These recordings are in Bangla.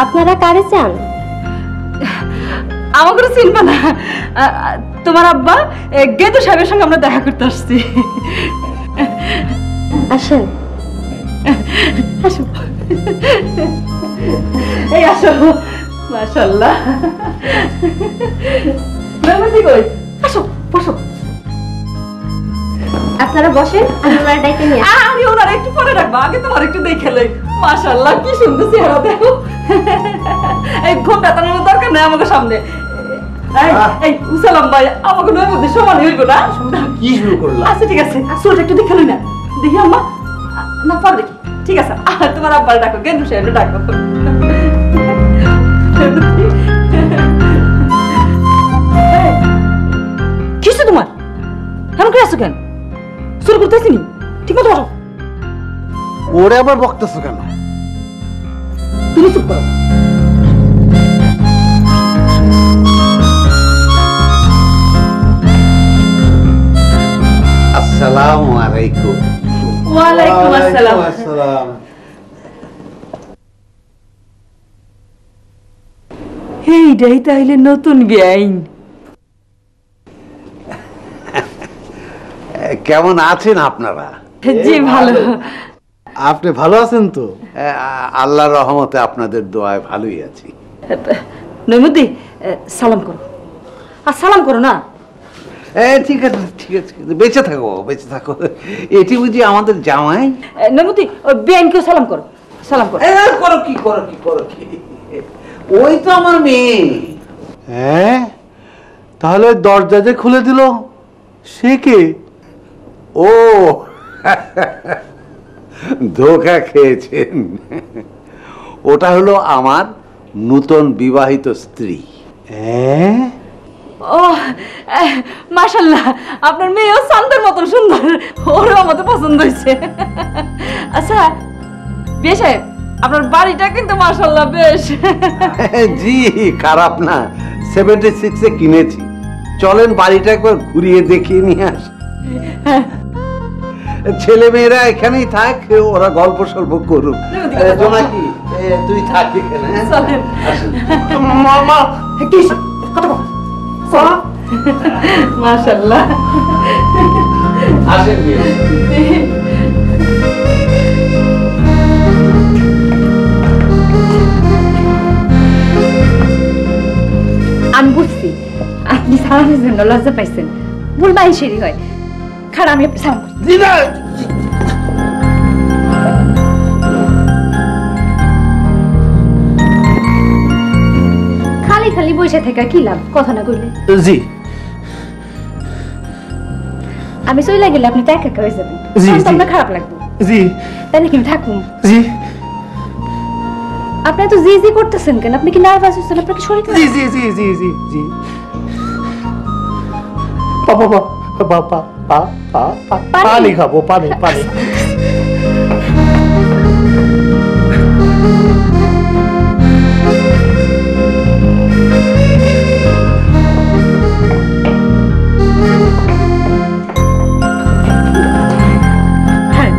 আপনারা কারে চান? আমাকে চিনবা না? তোমার আব্বা গেদু সাহেবের সঙ্গে আমরা দেখা করতে আসছি। আসেন। আসো, এই আসো। মাশাআল্লাহ। কই আসো, বসো। আপনারা বসেন, আমি ওনার ডাইকে নিয়ে আসি। আমি ওনার একটু পরে রাখবো, আগে তোমার একটু দেখে লই। মাশাআল্লাহ, কি সুন্দর চেহারা দেখো। এই ঘোমটা টানানোর দরকার নেই আমাকে সামনে। এই উসালাম ভাই, আমাকে নয় মধ্যে সমান হইব না? কি শুরু করলা? আচ্ছা ঠিক আছে, চুলটা একটু দেখে লই না। দেখি আম্মা, না পর দেখি। ঠিক আছে, তোমার আব্বার ডাকো, গেন্দু সাহেব ডাকো। কিসে তোমার এমন করে আছো কেন? শুরু করতেছি নি, ঠিক মতো বসো। ওরে আবার বকতেছো কেন? তুমি চুপ করো। আসসালামু আলাইকুম। ওয়ালাইকুম আসসালাম। আসসালাম। এইটাই তাইলে নতুন বেআইন। কেমন আছেন আপনারা? জি ভালো। আপনি ভালো আছেন তো? আল্লাহর রহমতে আপনাদের দোয়ায় ভালোই আছি। নইমুদ্দি, সালাম করো। আর সালাম করো না। ঠিক আছে ঠিক আছে, বেঁচে থাকো বেঁচে থাকো। এটি বুঝি আমাদের জামাই? নইমুদ্দি, ওই বেআইনকেও সালাম করো। সালাম করো। করো কি করো কি করো কি, ওই তো আমার মেয়ে। হ্যাঁ, তাহলে ওই দরজা যে খুলে দিল সে কে? ও ধোঁকা খেয়েছেন। ওটা হলো আমার নূতন বিবাহিত স্ত্রী। হ্যাঁ, ও মাশাআল্লাহ, আপনার মেয়েও চাঁদের মতন সুন্দর। ওরও আমাদের পছন্দ হয়েছে। আচ্ছা বিয়ে সাহেব, আপনার বাড়িটা কিন্তু মাশাআল্লাহ বেশ। জি, খারাপ না। 76-এ কিনেছি। চলেন বাড়িটা একবার ঘুরিয়ে দেখিয়ে নিয়ে আসি। ছেলে মেয়েরা এখানেই থাক, ওরা গল্প সল্প করুক। জোনাকি, তুই থাক এখানে। চলেন। মামা কি কথা বল। মাশাআল্লাহ। আসেন। আমি বুঝছি আপনি সালামের জন্য লজ্জা পাইছেন। ভুল মানুষেরই হয়। খারাপ, আমি আপনি সালাম করছি। খালি খালি বসে থেকে কি লাভ, কথা না কইলে? জি আমি চলে গেলে আপনি তো একা একা হয়ে যাবেন। জি, তখন তো জি। আপনার খারাপ লাগবে। জি তাহলে কি আমি থাকুন? জি আপনি তো জি জি করতেছেন কেন? আপনি কি নার্ভাস হচ্ছেন? আপনার কি শরীর খারাপ? জি জি জি জি জি জি পাপা পাপা পাপা পানি খাবো, পানি পানি। হ্যাঁ।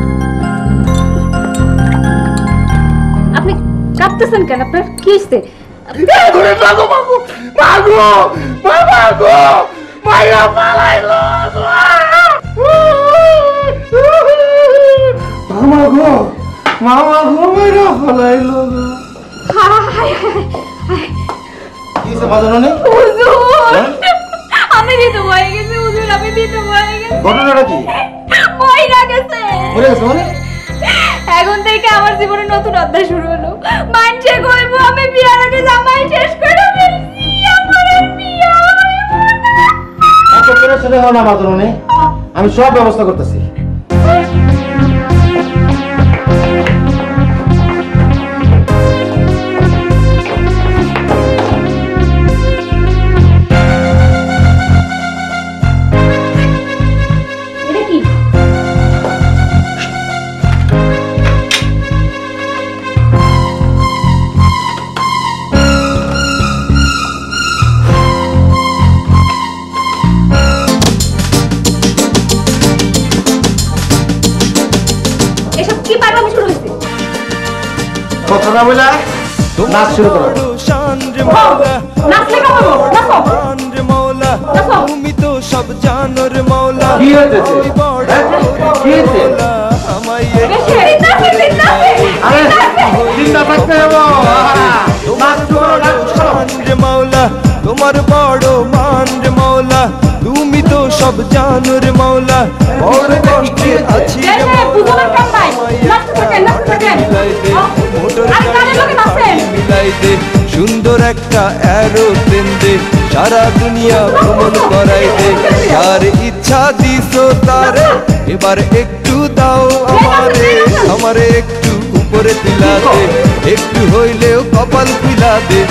আপনি কাঁপতেছেন কেন? আপনার কি হয়েছে? মামা গো মেরা ফলাইলো গো। কি সে বাজানো নেই? আমি দিতে হয়ে গেছি হুজুর, আমি দিতে হয়ে গেছি। ঘটনাটা কি? ওই না গেছে। মরে গেছে মানে? এখন থেকে আমার জীবনে নতুন অধ্যায় শুরু হলো। মানছে কইব আমি বিয়ার আগে জামাই শেষ করে ফেলছি। আমার আর বিয়া হইব না। এত পেরেশানি হও না বাজানো নেই, আমি সব ব্যবস্থা করতেছি। এটা কি? এসব কি পাগলামি শুরু হয়েছে? কথা না বলে নাচ শুরু করো। শান রে মৌলা নাচলে কেমন হবে? নাচো। শান রে মৌলা নাচো। তুমি তো সব জানো রে মৌলা কি হয়েছে? ওই বড় হ্যাঁ? কি হয়েছে? মৌলা আমায় বেশি নাচে, নাচে। আরে চিন্তা থাকতে হবো নাচ শুরু করো, নাচ শুরু করো। শান রে মৌলা তোমার বড় মান রে মৌলা তুমি তো সব জানো রে মৌলা বড় কষ্টে আছি রে বেশে বুঝলেন কাম নাই। নাচতে থাকেন, নাচতে থাকেন। মোটর আরে গানের লোকে নাচেন। মিলাই দে সুন্দর একটা অ্যারোপ্লেন দে সারা দুনিয়া ভ্রমণ করাই দে যার ইচ্ছা দিছো তারে এবার একটু দাও আমারে একটু উপরে তুলা দে একটু হইলেও কপাল খুলা দে